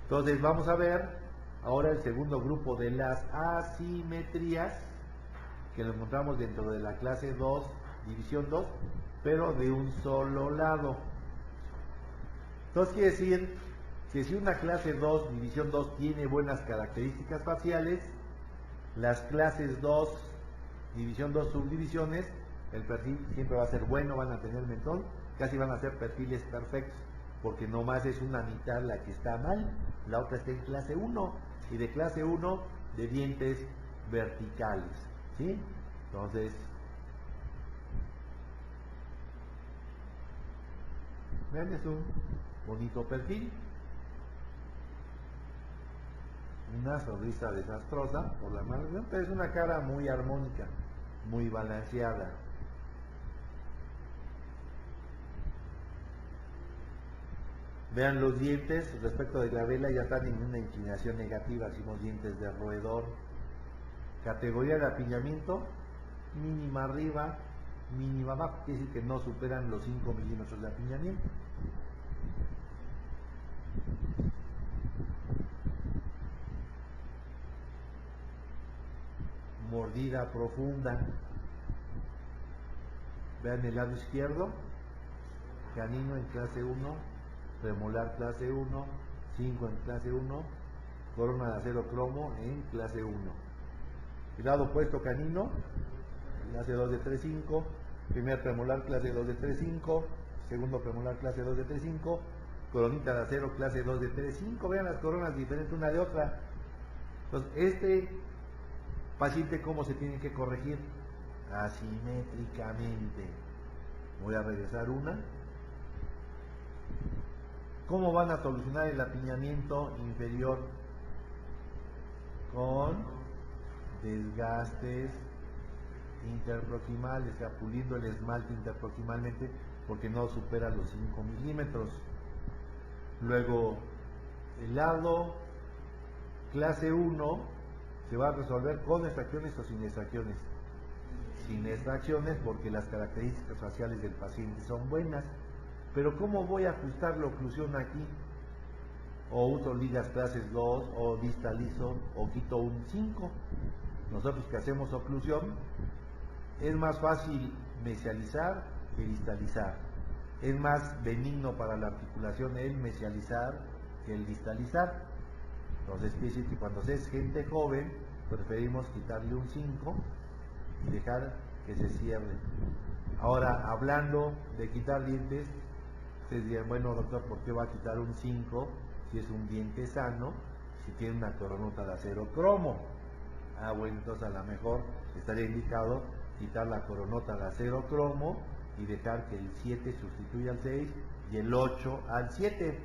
Entonces vamos a ver ahora el segundo grupo de las asimetrías que lo encontramos dentro de la clase 2, división 2, pero de un solo lado. Entonces quiere decir que si una clase 2, división 2 tiene buenas características faciales, las clases 2, división 2, subdivisiones, el perfil siempre va a ser bueno, van a tener mentón, casi van a ser perfiles perfectos, porque nomás es una mitad la que está mal, la otra está en clase 1, y de clase 1 de dientes verticales, ¿sí? Entonces, vean, es un bonito perfil, una sonrisa desastrosa por la mano, pero es una cara muy armónica, muy balanceada. Vean los dientes respecto de la vela, ya están en una inclinación negativa, decimos dientes de roedor. Categoría de apiñamiento, mínima arriba, mínima abajo, quiere decir que no superan los 5 milímetros de apiñamiento. Mordida profunda. Vean el lado izquierdo, canino en clase 1, premolar clase 1, 5 en clase 1, corona de acero cromo en clase 1. El lado opuesto canino, clase 2 de 3-5, primer premolar clase 2 de 3-5, segundo premolar clase 2 de 3-5, coronita de acero clase 2 de 3-5, vean las coronas diferentes una de otra. Entonces, este paciente, ¿cómo se tiene que corregir? Asimétricamente. Voy a regresar una. ¿Cómo van a solucionar el apiñamiento inferior? Con desgastes interproximales, o sea, puliendo el esmalte interproximalmente porque no supera los 5 milímetros. Luego, el lado clase 1 se va a resolver con extracciones o sin extracciones. Sin extracciones porque las características faciales del paciente son buenas. Pero ¿cómo voy a ajustar la oclusión aquí? O uso ligas clases 2, o distalizo, o quito un 5. Nosotros que hacemos oclusión, es más fácil mesializar que distalizar. Es más benigno para la articulación el mesializar que el distalizar. Entonces quiere decir que cuando es gente joven, preferimos quitarle un 5 y dejar que se cierre. Ahora, hablando de quitar dientes, ustedes dirán, bueno doctor, ¿por qué va a quitar un 5 si es un diente sano, si tiene una coronota de acero cromo? Bueno, entonces a lo mejor estaría indicado quitar la coronota de acero cromo y dejar que el 7 sustituya al 6 y el 8 al 7.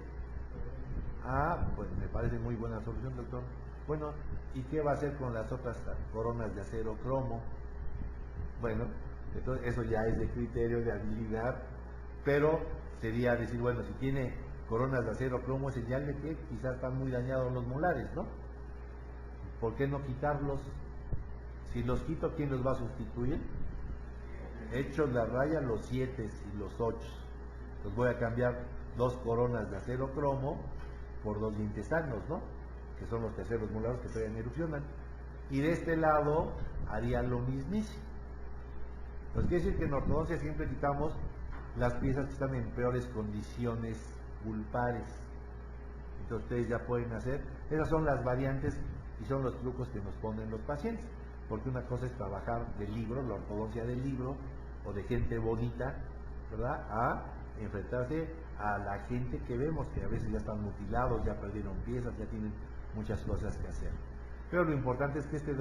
Pues me parece muy buena solución, doctor. Bueno, ¿y qué va a hacer con las otras coronas de acero cromo? Bueno, entonces eso ya es de criterio, de habilidad, pero sería decir, bueno, si tiene coronas de acero cromo, es señal de que quizás están muy dañados los molares, ¿no? ¿Por qué no quitarlos? Si los quito, ¿quién los va a sustituir? Hechos la raya los 7 y los 8. Los voy a cambiar 2 coronas de acero cromo por 2 dientes sanos, ¿no? Que son los terceros molares que todavía erupcionan. Y de este lado haría lo mismísimo. Pues quiere decir que en ortodoncia siempre quitamos las piezas que están en peores condiciones pulpares. Entonces ustedes ya pueden hacer, esas son las variantes y son los trucos que nos ponen los pacientes, porque una cosa es trabajar del libro, la ortodoncia del libro, o de gente bonita, ¿verdad?, a enfrentarse a la gente que vemos, que a veces ya están mutilados, ya perdieron piezas, ya tienen muchas cosas que hacer. Pero lo importante es que este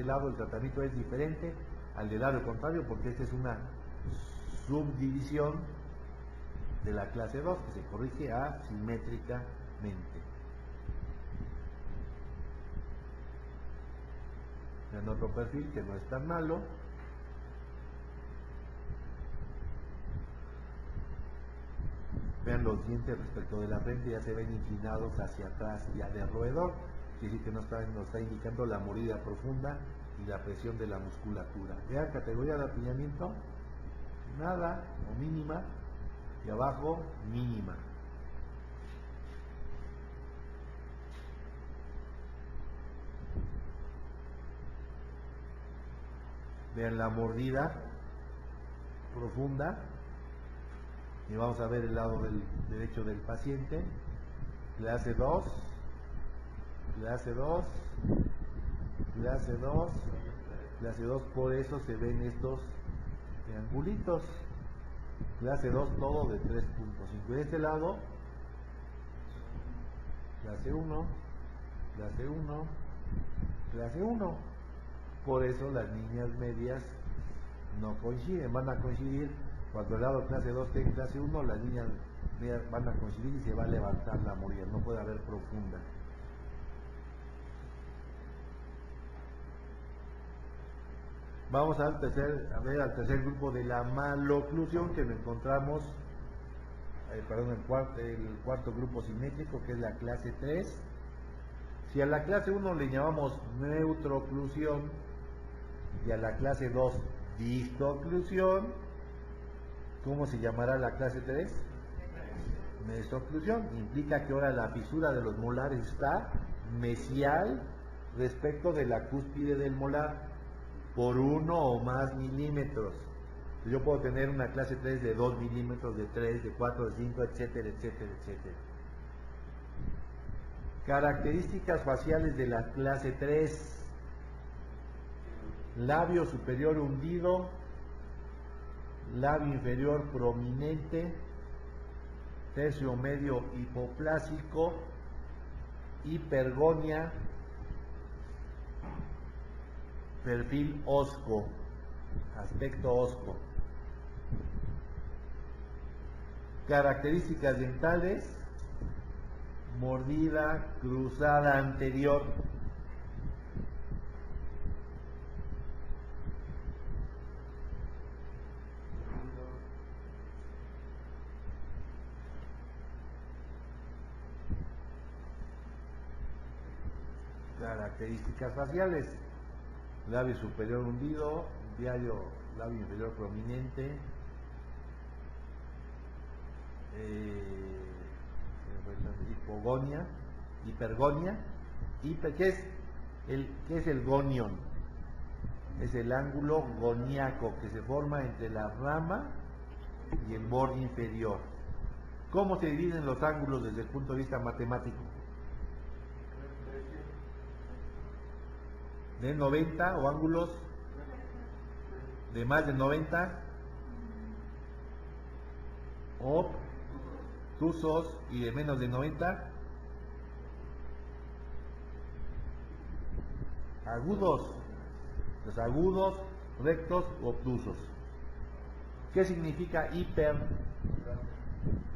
lado el tratamiento es diferente al del lado contrario, porque esta es una subdivisión de la clase 2 que se corrige asimétricamente. En otro perfil que no es tan malo. Vean los dientes respecto de la frente, ya se ven inclinados hacia atrás, ya de roedor, quiere decir que nos está indicando la mordida profunda y la presión de la musculatura. Vean, categoría de apiñamiento, nada o mínima, y abajo mínima. Vean la mordida profunda. Y vamos a ver el lado derecho del paciente. Clase 2, clase 2, clase 2, clase 2, por eso se ven estos triangulitos. Clase 2 todo de 3.5. De este lado, clase 1, clase 1, clase 1. Por eso las líneas medias no coinciden, van a coincidir cuando el lado clase 2 esté en clase 1, las líneas medias van a coincidir y se va a levantar la mordida, no puede haber profunda. Vamos al tercer grupo de la maloclusión que lo encontramos, el cuarto grupo simétrico, que es la clase 3. Si a la clase 1 le llamamos neutroclusión y a la clase 2 distoclusión, ¿cómo se llamará la clase 3? Mesoclusión. Implica que ahora la fisura de los molares está mesial respecto de la cúspide del molar por 1 o más milímetros. Yo puedo tener una clase 3 de 2 milímetros, de 3, de 4, de 5, etcétera, etcétera, etcétera. Características faciales de la clase 3. Labio superior hundido, labio inferior prominente, tercio medio hipoplásico, hipergonia, perfil hosco, aspecto hosco. Características dentales: mordida cruzada anterior. Características faciales: labio superior hundido, labio inferior prominente, hipergonia. ¿Qué es el gonion? Es el ángulo goníaco que se forma entre la rama y el borde inferior. ¿Cómo se dividen los ángulos desde el punto de vista matemático? De 90 o ángulos de más de 90, obtusos, y de menos de 90, agudos. Los agudos, rectos u obtusos. ¿Qué significa hiper?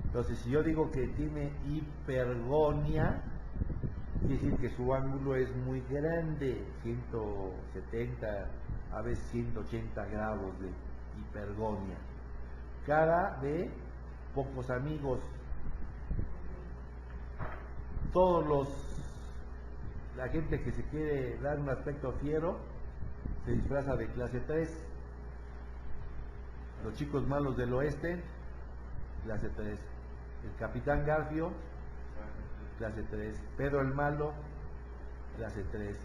Entonces, si yo digo que tiene hipergonia, quiere decir que su ángulo es muy grande, 170, a veces 180 grados de hipergonia. Cara de pocos amigos. La gente que se quiere dar un aspecto fiero se disfraza de clase 3. Los chicos malos del oeste, clase 3. El capitán Garfio, clase 3. Pedro el malo, clase 3.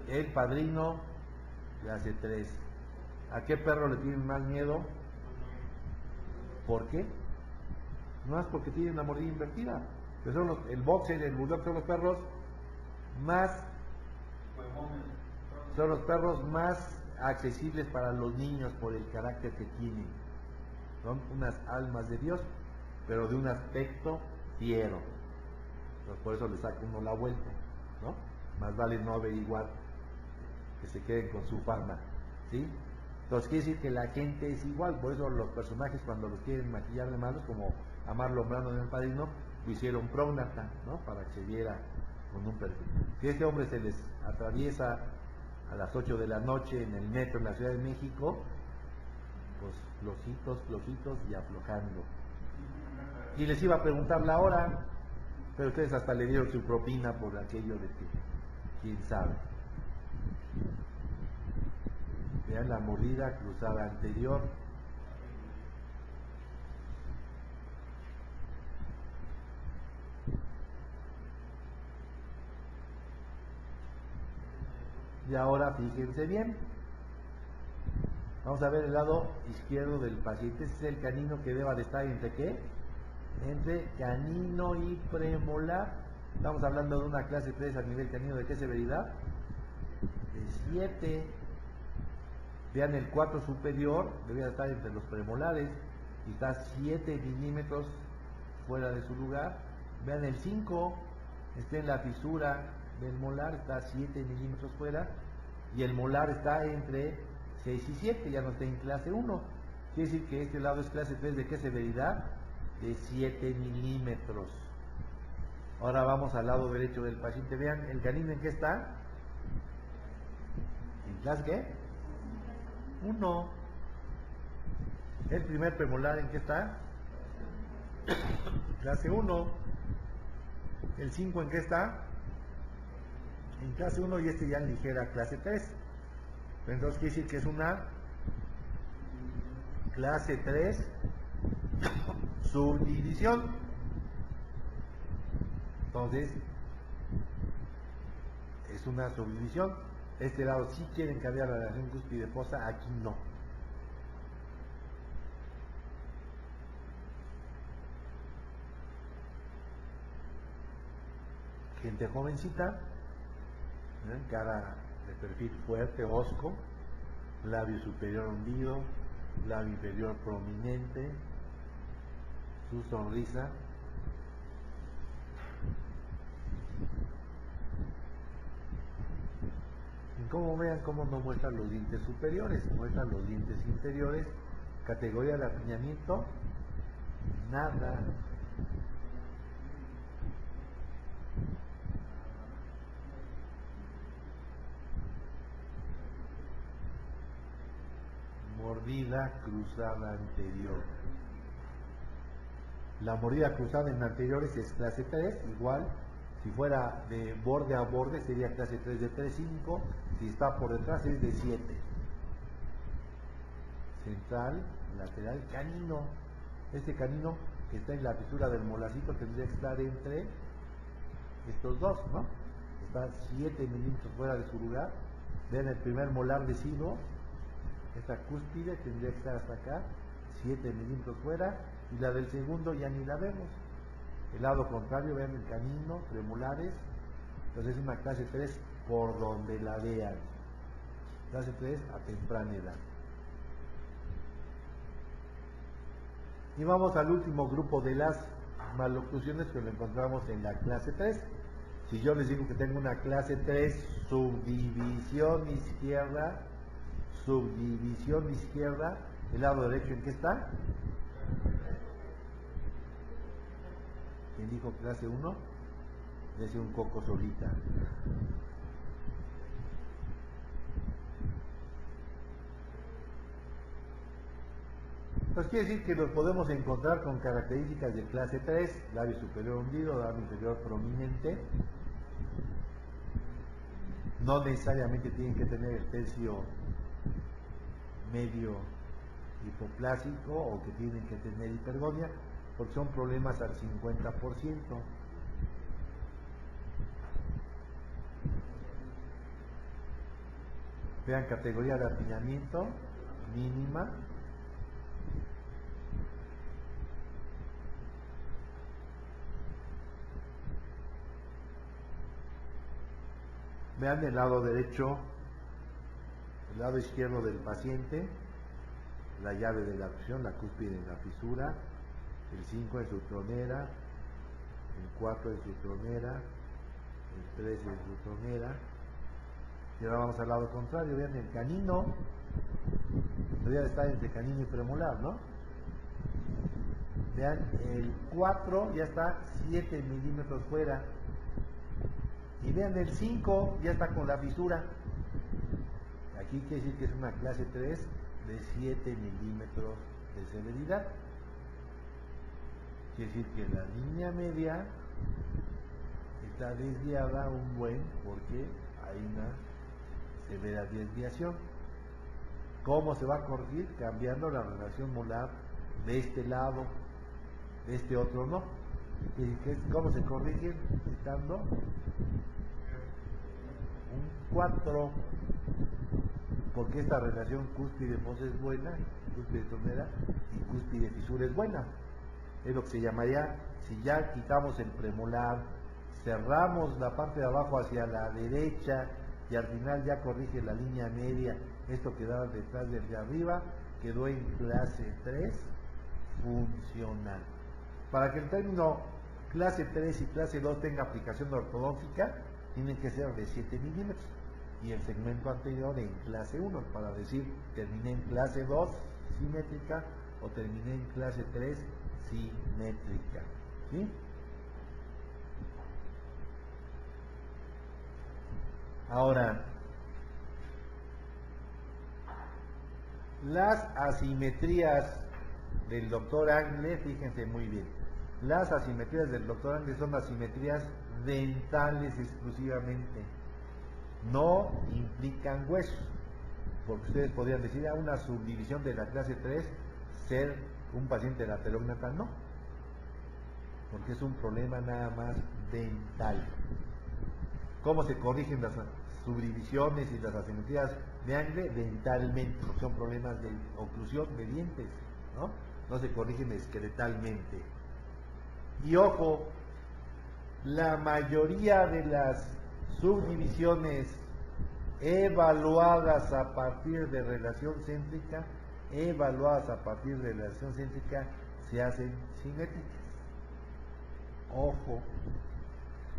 El padrino, clase 3. ¿A qué perro le tienen más miedo? ¿Por qué? No es porque tienen la mordida invertida. Pero el boxer y el bulldog son los perros más accesibles para los niños por el carácter que tienen. Son unas almas de Dios, pero de un aspecto fiero. Entonces, por eso le saca uno la vuelta, ¿no? Más vale no averiguar, que se queden con su fama, ¿sí? Entonces quiere decir que la gente es igual. Por eso los personajes, cuando los quieren maquillar de malos, como a Marlon Brando en El Padrino, lo hicieron prógnata, ¿no? Para que se viera con un perfil. Si este hombre se les atraviesa a las 8 de la noche en el metro en la Ciudad de México, pues flojitos y aflojando. Y les iba a preguntar la hora, pero ustedes hasta le dieron su propina por aquello de que, quién sabe. Vean la mordida cruzada anterior. Y ahora fíjense bien. Vamos a ver el lado izquierdo del paciente. Ese es el canino que deba de estar entre ¿qué? Entre canino y premolar. Estamos hablando de una clase 3 a nivel canino. ¿De qué severidad? De 7. Vean el 4 superior, debería estar entre los premolares y está 7 milímetros fuera de su lugar. Vean el 5, está en la fisura del molar, está 7 milímetros fuera, y el molar está entre 6 y 7, ya no está en clase 1. Quiere decir que este lado es clase 3. ¿De qué severidad? De 7 milímetros. Ahora vamos al lado derecho del paciente. Vean, ¿el canino en qué está? ¿En clase qué? 1. El primer premolar ¿en qué está? Clase 1. El 5 ¿en qué está? En clase 1, y este ya en ligera clase 3. Entonces quiere decir que es una clase 3 subdivisión. Entonces es una subdivisión. Este lado sí quieren cambiar la relación cúspide fosa, aquí no. Gente jovencita, cara de perfil fuerte, hosco, labio superior hundido, labio inferior prominente, su sonrisa. Como vean cómo no muestran los dientes superiores, muestran los dientes inferiores. Categoría de apiñamiento, nada. Mordida cruzada anterior. La mordida cruzada en anteriores es clase 3, igual. Si fuera de borde a borde sería clase 3 de 3,5. Si está por detrás es de 7. Central, lateral, canino. Este canino que está en la fisura del molarcito tendría que estar entre estos dos, ¿no? Está 7 milímetros fuera de su lugar. Vean el primer molar deciduo. Esta cúspide tendría que estar hasta acá, 7 milímetros fuera. Y la del segundo ya ni la vemos. El lado contrario, vean el canino, premolares. Entonces es una clase 3 por donde la vean. Clase 3 a temprana edad. Y vamos al último grupo de las maloclusiones que lo encontramos en la clase 3. Si yo les digo que tengo una clase 3, subdivisión izquierda, el lado derecho ¿en qué está? ¿Quién dijo clase 1? Dese un coco solita. Pues quiere decir que los podemos encontrar con características de clase 3, labio superior hundido, labio inferior prominente. No necesariamente tienen que tener el tercio medio hipoplásico o que tienen que tener hipergonia, porque son problemas al 50%. Vean categoría de apiñamiento mínima. Vean el lado derecho, el lado izquierdo del paciente, la llave de la abducción, la cúspide en la fisura, el 5 en su tronera, el 4 en su tronera, el 3 en su tronera. Y ahora vamos al lado contrario, vean el canino, debería estar entre canino y premolar, ¿no? Vean, el 4 ya está 7 milímetros fuera. Y vean el 5, ya está con la fisura. Aquí quiere decir que es una clase 3 de 7 milímetros de severidad. Quiere decir que la línea media está desviada un buen porque hay una severa desviación. ¿Cómo se va a corregir? Cambiando la relación molar de este lado, de este otro no. ¿Cómo se corrige? Quitando un 4. porque esta relación cúspide-fosa es buena, cúspide-tronera, y cúspide-fisura es buena. Es lo que se llamaría, si ya quitamos el premolar, cerramos la parte de abajo hacia la derecha y al final ya corrige la línea media, esto quedaba detrás del de arriba, quedó en clase 3 funcional. Para que el término clase 3 y clase 2 tenga aplicación ortodóntica, tienen que ser de 7 milímetros. Y el segmento anterior en clase 1, para decir terminé en clase 2 simétrica o terminé en clase 3 simétrica. ¿Sí? Ahora, las asimetrías del doctor Angle, fíjense muy bien, las asimetrías del doctor Angle son asimetrías dentales exclusivamente, no implican huesos, porque ustedes podrían decir una subdivisión de la clase 3 ser un paciente laterógnata, no, porque es un problema nada más dental. ¿Cómo se corrigen las subdivisiones y las asimetrías de Angle? Dentalmente, porque son problemas de oclusión de dientes, ¿no? No se corrigen esqueletalmente. Y ojo, la mayoría de las subdivisiones evaluadas a partir de relación céntrica, se hacen simétricas. Ojo.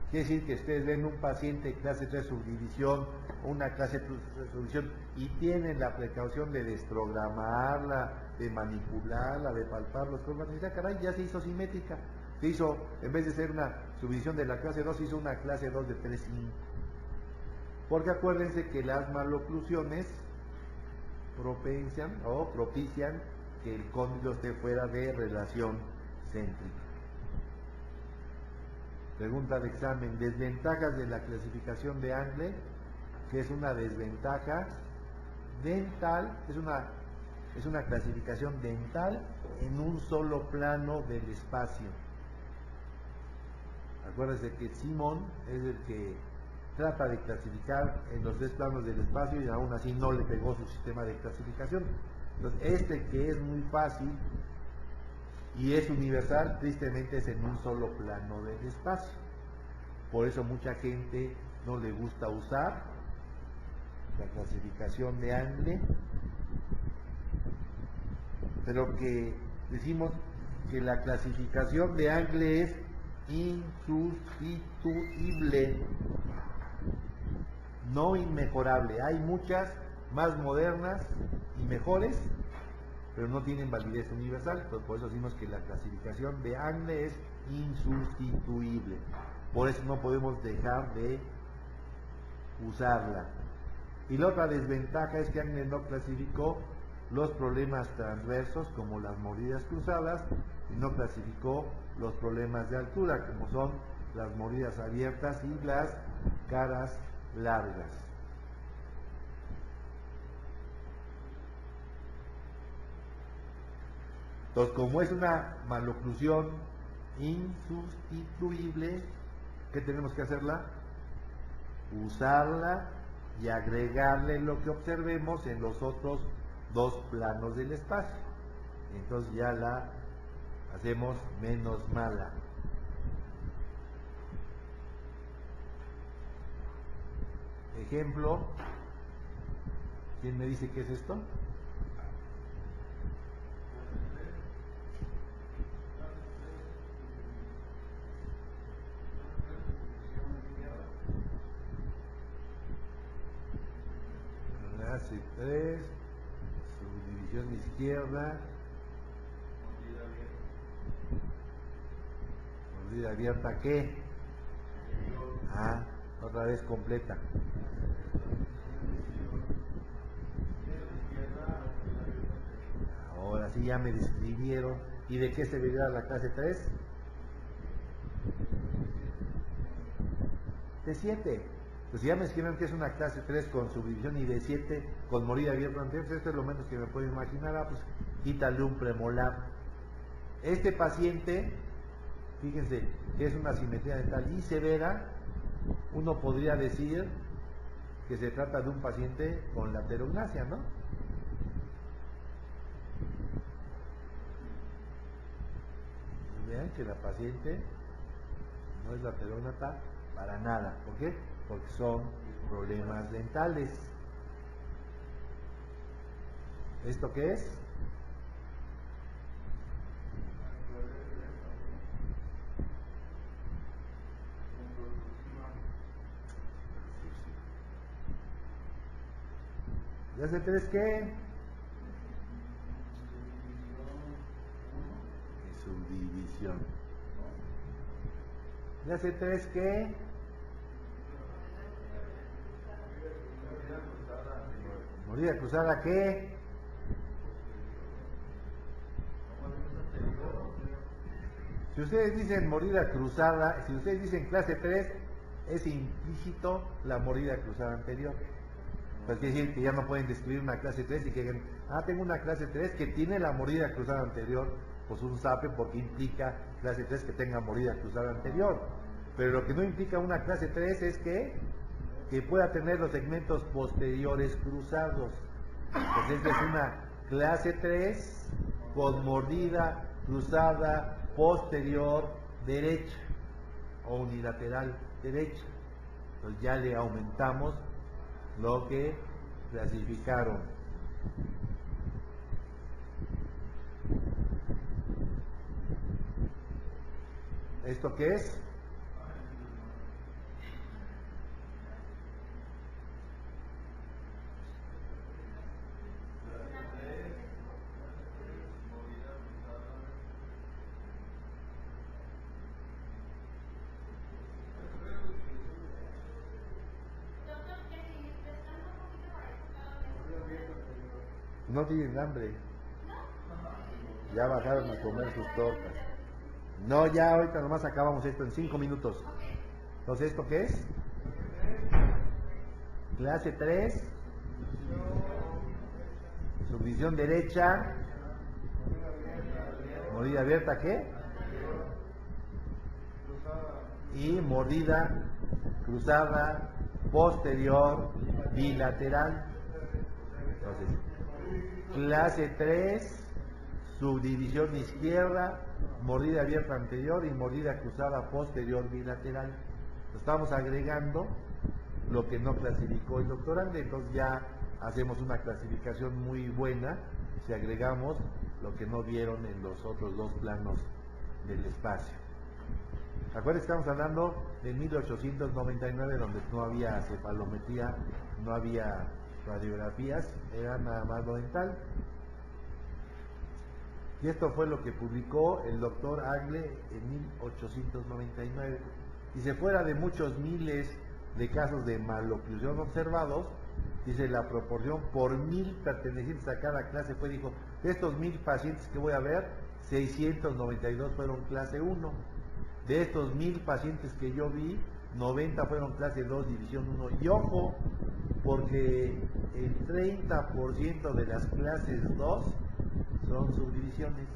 Quiere decir que ustedes ven un paciente clase 3 subdivisión, una clase 3 subdivisión, y tienen la precaución de desprogramarla, de manipularla, de palpar los curvas, y dicen, caray, ya se hizo simétrica. Se hizo, en vez de ser una subdivisión de la clase 2, se hizo una clase 2 de 3,5. Porque acuérdense que las maloclusiones propician que el cóndilo esté fuera de relación céntrica. Pregunta de examen, desventajas de la clasificación de Angle, que es una desventaja dental, es una clasificación dental en un solo plano del espacio. Acuérdense que Simon es el que trata de clasificar en los 3 planos del espacio y aún así no le pegó su sistema de clasificación. Entonces, que es muy fácil y es universal, tristemente es en un solo plano del espacio. Por eso mucha gente no le gusta usar la clasificación de Angle, pero que decimos que la clasificación de Angle es insustituible, no inmejorable. Hay muchas más modernas y mejores, pero no tienen validez universal. Entonces, por eso decimos que la clasificación de Angle es insustituible. Por eso no podemos dejar de usarla. Y la otra desventaja es que Angle no clasificó los problemas transversos como las mordidas cruzadas y no clasificó los problemas de altura como son las mordidas abiertas y las caras largas. Entonces, como es una maloclusión insustituible, ¿qué tenemos que hacerla? Usarla y agregarle lo que observemos en los otros 2 planos del espacio. Entonces ya la hacemos menos mala. Ejemplo, ¿quién me dice qué es esto? Clase 3, subdivisión izquierda, mordida abierta, ¿qué? Otra vez completa. Ahora sí ya me describieron. ¿Y de qué se verá la clase 3? De 7. Pues ya me escribieron que es una clase 3 con subdivisión y de 7 con mordida abierta anterior. Esto es lo menos que me puedo imaginar. Pues quítale un premolar. Este paciente, fíjense que es una simetría dental y severa. Uno podría decir que se trata de un paciente con laterognasia, ¿no? Y vean que la paciente no es laterógnata para nada. ¿Por qué? Porque son problemas dentales. ¿Esto qué es? ¿Clase 3 qué? Subdivisión. ¿Clase 3 qué? Mordida cruzada qué? Si ustedes dicen mordida cruzada, si ustedes dicen clase 3, es implícito la mordida cruzada anterior. Pues quiere decir que ya no pueden describir una clase 3 y que digan, tengo una clase 3 que tiene la mordida cruzada anterior, pues un sape porque implica clase 3 que tenga mordida cruzada anterior. Pero lo que no implica una clase 3 es que pueda tener los segmentos posteriores cruzados. Pues esta es una clase 3 con mordida cruzada posterior derecha o unilateral derecha. Entonces ya le aumentamos lo que clasificaron. ¿Esto qué es? No tienen hambre. Ya bajaron a comer sus tortas. No, ya ahorita nomás acabamos esto en 5 minutos. Entonces, ¿esto qué es? Clase 3. Subdivisión derecha. Mordida abierta, ¿qué? Y mordida cruzada posterior bilateral. Entonces, clase 3, subdivisión izquierda, mordida abierta anterior y mordida cruzada posterior bilateral. Estamos agregando lo que no clasificó el doctor Angle, entonces ya hacemos una clasificación muy buena si agregamos lo que no vieron en los otros dos planos del espacio. Acuérdense que estamos hablando de 1899, donde no había cefalometría, no había radiografías, era nada más lo dental. Y esto fue lo que publicó el doctor Angle en 1899. Dice, fuera de muchos miles de casos de maloclusión observados, dice, la proporción por 1000 pertenecientes a cada clase fue, dijo, de estos 1000 pacientes que voy a ver, 692 fueron clase 1. De estos 1000 pacientes que yo vi, 90 fueron clase 2, división 1. Y ojo, porque el 30% de las clases 2 son subdivisiones.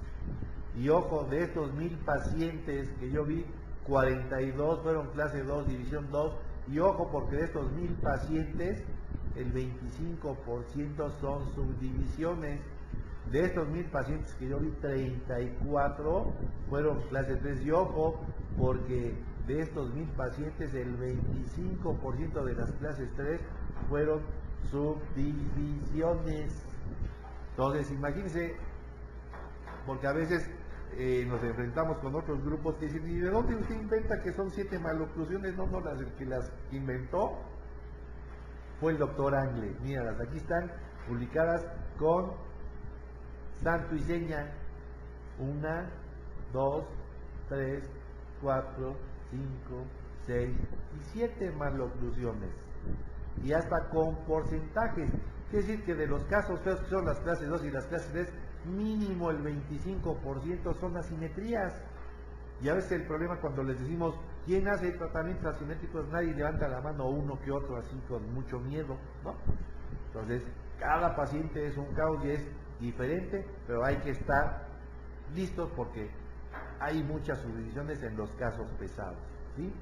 Y ojo, de estos 1000 pacientes que yo vi, 42 fueron clase 2, división 2. Y ojo, porque de estos 1000 pacientes, el 25% son subdivisiones. De estos 1000 pacientes que yo vi, 34 fueron clase 3. Y ojo, porque de estos 1000 pacientes, el 25% de las clases 3 fueron subdivisiones. Entonces, imagínense, porque a veces nos enfrentamos con otros grupos que dicen, ¿y de dónde usted inventa que son 7 maloclusiones? No, el que las inventó fue el doctor Angle. Míralas, aquí están publicadas con santo y seña. 1, 2, 3, 4, 5, 6 y 7 maloclusiones. Y hasta con porcentajes. Quiere decir que de los casos feos que son las clases 2 y las clases 3, mínimo el 25% son asimetrías. Y a veces el problema cuando les decimos, ¿quién hace tratamientos asimétricos? Nadie levanta la mano, uno que otro, así con mucho miedo, ¿no? Entonces, cada paciente es un caos y es diferente, pero hay que estar listos porque hay muchas subdivisiones en los casos pesados, ¿sí?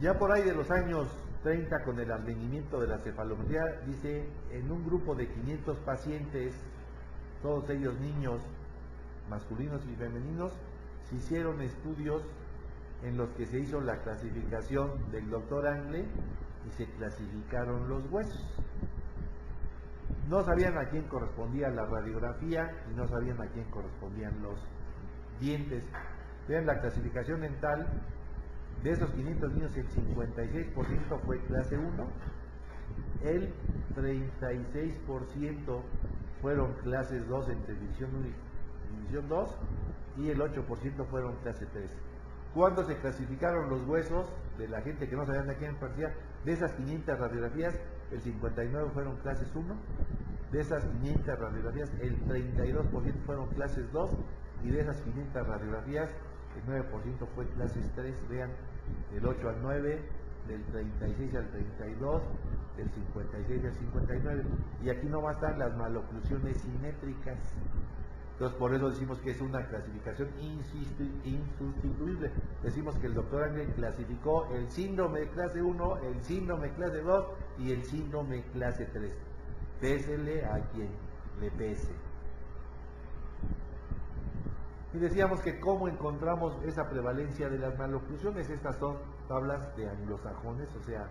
Ya por ahí de los años 30, con el advenimiento de la cefalometría, dice, en un grupo de 500 pacientes, todos ellos niños, masculinos y femeninos, se hicieron estudios en los que se hizo la clasificación del doctor Angle y se clasificaron los huesos. No sabían a quién correspondía la radiografía y no sabían a quién correspondían los dientes. Vean la clasificación dental. De esos 500 niños, el 56% fue clase 1, el 36% fueron clases 2 entre división 1 y división 2, y el 8% fueron clase 3. ¿Cuándo se clasificaron los huesos de la gente que no sabían a quién pertenecía? De esas 500 radiografías, el 59 fueron clases 1, de esas 500 radiografías, el 32% fueron clases 2, y de esas 500 radiografías, el 9% fue clases 3, vean, del 8 al 9, del 36 al 32, del 56 al 59. Y aquí nomás están las maloclusiones simétricas. Entonces, por eso decimos que es una clasificación insustituible. Decimos que el doctor Angle clasificó el síndrome de clase 1, el síndrome clase 2 y el síndrome clase 3. Pésele a quien le pese. Y decíamos que cómo encontramos esa prevalencia de las maloclusiones. Estas son tablas de anglosajones, o sea,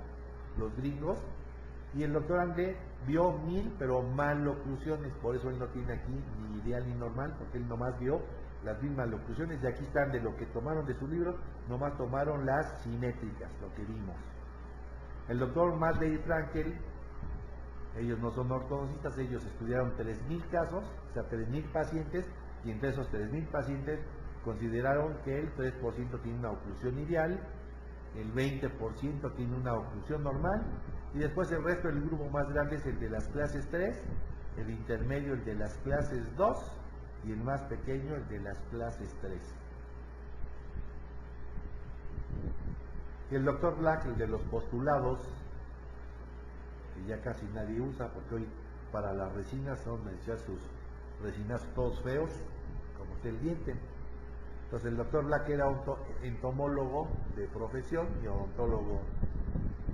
los gringos. Y el doctor Angle vio 1000, pero maloclusiones, por eso él no tiene aquí ni ideal ni normal, porque él nomás vio las 1000 maloclusiones, y aquí están de lo que tomaron de su libro, nomás tomaron las simétricas, lo que vimos. El doctor Maddey y Frankel, ellos no son ortodoncistas, ellos estudiaron 3000 casos, o sea, 3000 pacientes, y entre esos 3000 pacientes consideraron que el 3% tiene una oclusión ideal, el 20% tiene una oclusión normal, y después el resto del grupo más grande es el de las clases 3, el intermedio el de las clases 2 y el más pequeño el de las clases 3. Y el doctor Black, el de los postulados, que ya casi nadie usa porque hoy para las resinas son echar sus resinazos todos feos, como que el diente. Entonces el doctor Black era entomólogo de profesión y odontólogo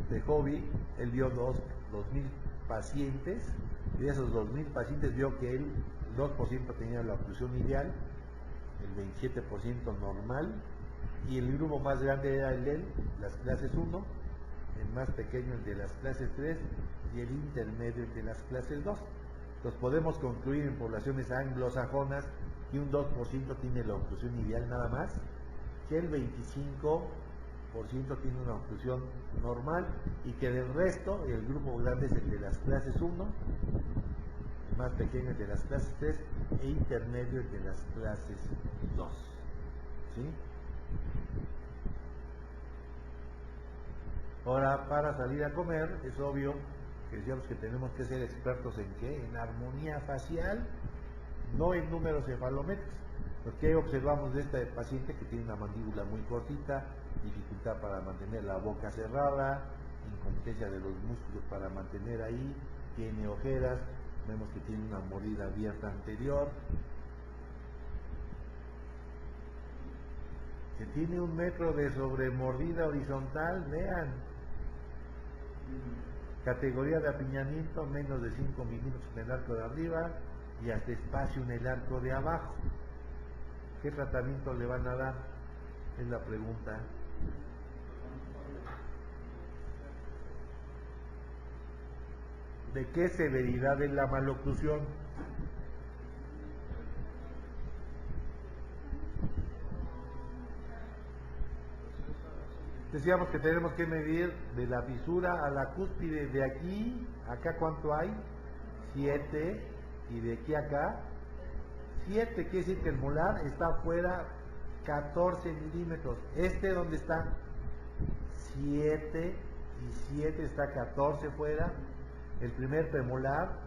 de hobby. Él vio 2000 pacientes, y de esos 2000 pacientes vio que el 2% tenía la oclusión ideal, el 27% normal, y el grupo más grande era el de las clases 1, el más pequeño el de las clases 3 y el intermedio el de las clases 2. Entonces podemos concluir en poblaciones anglosajonas que un 2% tiene la oclusión ideal nada más, que el 25% tiene una oclusión normal, y que del resto el grupo grande es el de las clases 1, el más pequeño el de las clases 3 e intermedio el de las clases 2. ¿Sí? Ahora, para salir a comer, es obvio que decíamos que tenemos que ser expertos en ¿qué? En armonía facial, no en números cefalométricos. ¿Qué observamos de este paciente? Que tiene una mandíbula muy cortita, dificultad para mantener la boca cerrada, incompetencia de los músculos para mantener ahí, tiene ojeras, vemos que tiene una mordida abierta anterior, que tiene 1 metro de sobremordida horizontal, vean, categoría de apiñamiento menos de 5 milímetros en el arco de arriba y hasta espacio en el arco de abajo. ¿Qué tratamiento le van a dar? Es la pregunta. ¿De qué severidad es la maloclusión? Decíamos que tenemos que medir de la fisura a la cúspide, de aquí, acá ¿cuánto hay? 7, y de aquí a acá 7, quiere decir que el molar está afuera 14 milímetros. ¿Dónde está? 7 y 7 está 14 fuera. El primer premolar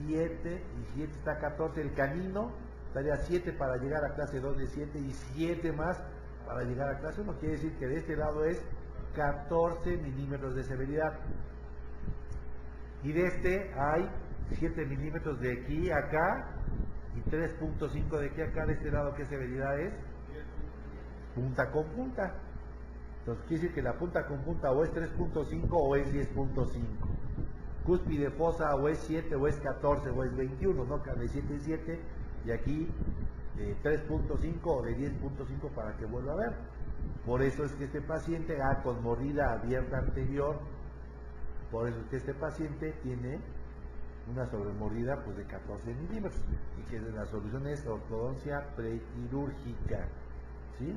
7 y 7 está 14. El canino estaría 7 para llegar a clase 2 de 7 y 7 más para llegar a clase 1. Quiere decir que de este lado es 14 milímetros de severidad. Y de este hay 7 milímetros de aquí a acá y 3.5 de aquí a acá. De este lado, ¿qué severidad es? Punta con punta. Entonces quiere decir que la punta con punta o es 3.5 o es 10.5. Cúspide fosa o es 7 o es 14 o es 21, ¿no? De 7 en 7 y aquí de 3.5 o de 10.5 para que vuelva a ver. Por eso es que este paciente con mordida abierta anterior, por eso es que este paciente tiene una sobremordida pues de 14 milímetros y que la solución es ortodoncia prequirúrgica, ¿sí?